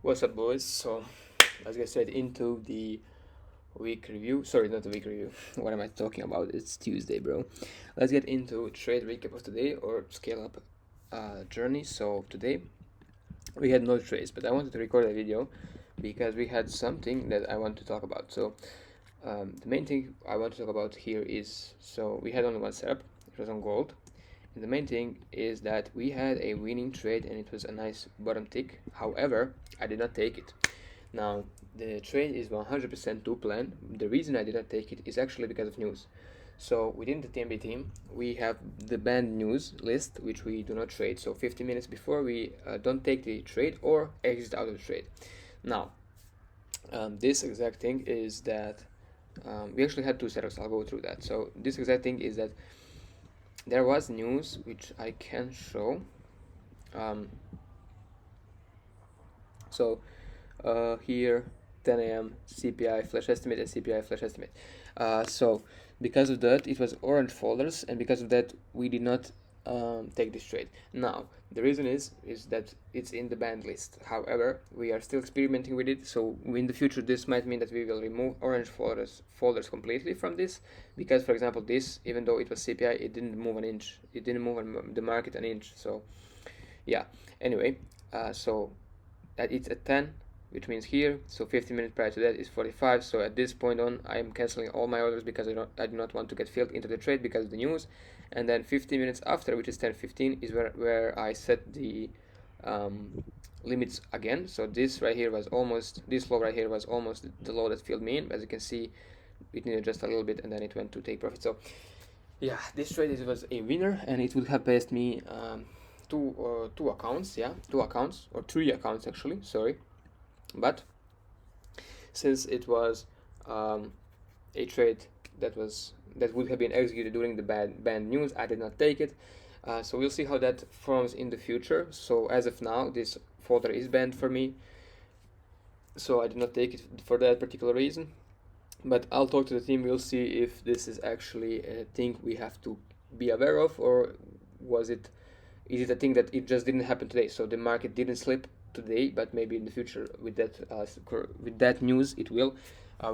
What's up, boys? So let's get straight into the week review. Sorry, not the week review. What am I talking about? It's Tuesday, bro. Let's get into trade recap of today, or scale up journey. So today we had no trades, but I wanted to record a video because we had something that I want to talk about. So the main thing I want to talk about here is, so we had only one setup. It was on gold. And the main thing is that we had a winning trade and it was a nice bottom tick. However, I did not take it. Now, the trade is 100% to plan. The reason I did not take it is actually because of news. So within the TMB team, we have the banned news list, which we do not trade. So 15 minutes before, we don't take the trade or exit out of the trade. Now, this exact thing is that we actually had two setups. I'll go through that. So this exact thing is that there was news which I can show. Here 10 a.m. CPI flash estimate and CPI flash estimate. So because of that, it was orange folders, and because of that, we did not take this trade. Now the reason is that it's in the banned list. However, we are still experimenting with it, so in the future this might mean that we will remove orange folders completely from this, because for example this, even though it was CPI, it didn't move an inch, it didn't move the market an inch. So yeah, anyway, so it's at 10, which means here, so 15 minutes prior to that is 45. So at this point on, I am canceling all my orders because I do not want to get filled into the trade because of the news. And then 15 minutes after, which is 10:15, is where I set the limits again. So this right here was almost, this low right here was almost the low that filled me in. As you can see, it needed just a little bit and then it went to take profit. So yeah, this trade was a winner, and it would have passed me two accounts, or 3 accounts actually, sorry. But since it was a trade that would have been executed during the banned news, I did not take it. So we'll see how that forms in the future. So as of now, this folder is banned for me, so I did not take it for that particular reason. But I'll talk to the team. We'll see if this is actually a thing we have to be aware of, or is it a thing that it just didn't happen today. So the market didn't slip today, but maybe in the future with that news it will.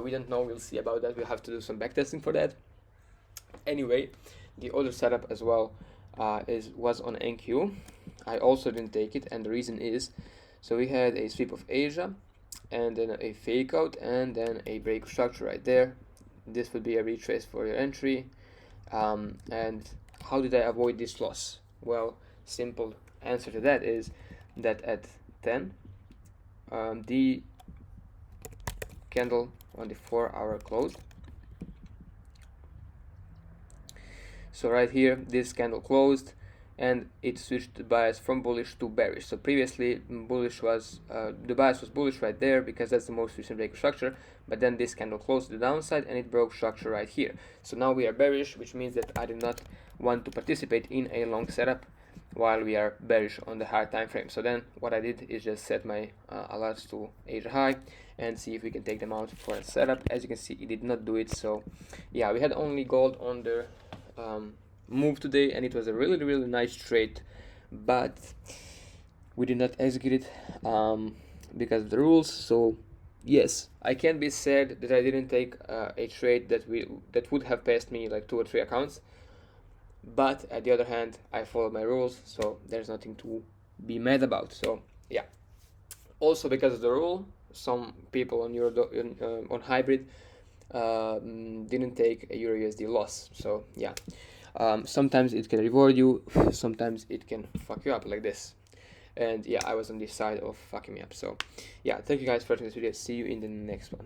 We don't know. We'll see about that. We'll have to do some backtesting for that. Anyway, the other setup as well was on NQ. I also didn't take it, and the reason is, so we had a sweep of Asia, and then a fake out, and then a break structure right there. This would be a retrace for your entry. And how did I avoid this loss? Well, simple answer to that is that at 10, the candle on the 4-hour closed. So right here, this candle closed, and it switched the bias from bullish to bearish. So previously, bullish was the bias was bullish right there because that's the most recent break structure. But then this candle closed the downside and it broke structure right here. So now we are bearish, which means that I do not want to participate in a long setup while we are bearish on the higher time frame. So then what I did is just set my alerts to Asia high and see if we can take them out for a setup. As you can see, it did not do it. So yeah, we had only gold on the move today, and it was a really nice trade, but we did not execute it because of the rules. So yes, I can be sad that I didn't take a trade that would have passed me like 2 or 3 accounts, but at the other hand, I followed my rules, so there's nothing to be mad about. So yeah, also because of the rule, some people on on hybrid didn't take a Euro USD loss. So yeah, sometimes it can reward you, sometimes it can fuck you up like this. And yeah, I was on this side of fucking me up. So yeah, thank you guys for watching this video. See you in the next one.